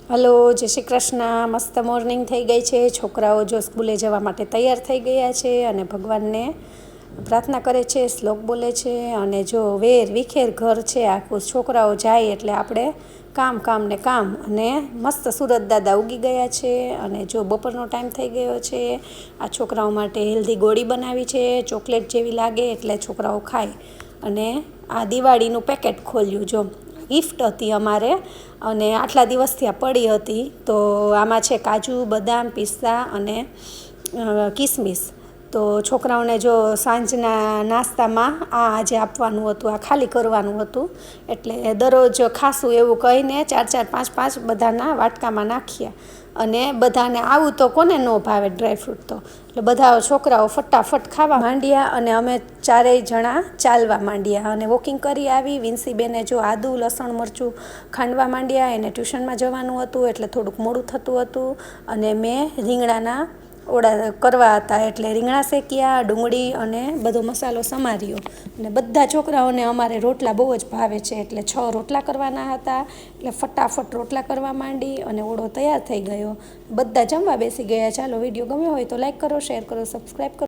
Hello, જય શ્રી કૃષ્ણ. મસ્ત morning થઈ ગઈ છે. છોકરાઓ જો સ્કૂલે જવા માટે તૈયાર થઈ ગયા છે અને ભગવાનને પ્રાર્થના કરે છે, શ્લોક બોલે છે. અને જો વેર વિખેર ઘર છે આખું. છોકરાઓ જાય એટલે આપણે કામ કામ ને કામ. અને મસ્ત સુરત દાદા ઉગી ગયા છે. અને જો બપોરનો ટાઈમ થઈ ગયો છે. આ છોકરાઓ માટે હેલ્ધી ગોળી બનાવી છે, ચોકલેટ જેવી લાગે એટલે છોકરાઓ ખાય. અને આ દિવાળીનું પેકેટ ખોલ્યું, જો ગિફ્ટ હતી અમારે અને આટલા દિવસથી આ પડી હતી. તો આમાં છે કાજુ, બદામ, પિસ્તા અને કિસમિસ. તો છોકરાઓને જો સાંજના નાસ્તામાં આ આજે આપવાનું હતું, આ ખાલી કરવાનું હતું. એટલે દરરોજ ખાસું એવું કહીને 4-4, 5-5 બધાના વાટકામાં નાખ્યા. અને બધાને આવું તો કોને ન ભાવે ડ્રાયફ્રૂટ તો. એટલે બધા છોકરાઓ ફટાફટ ખાવા માંડ્યા અને અમે ચારેય જણા ચાલવા માંડ્યા અને વોકિંગ કરી આવી. વિન્સીબેને જો આદુ, લસણ, મરચું ખાંડવા માંડ્યા. એને ટ્યુશનમાં જવાનું હતું એટલે થોડુંક મોડું થતું હતું. અને મેં રીંગણાના ઓળા કરવા હતા એટલે રીંગણા શેક્યા, ડુંગળી અને બધો મસાલો સમાર્યો. અને બધા છોકરાઓને અમારે રોટલા બહુ જ ભાવે છે એટલે 6 રોટલા કરવાના હતા. એટલે ફટાફટ રોટલા કરવા માંડી અને ઓળો તૈયાર થઈ ગયો. બધા જમવા બેસી ગયા. ચાલો, વિડીયો ગમ્યો હોય તો લાઈક કરો, શેર કરો, સબસ્ક્રાઈબ કરો.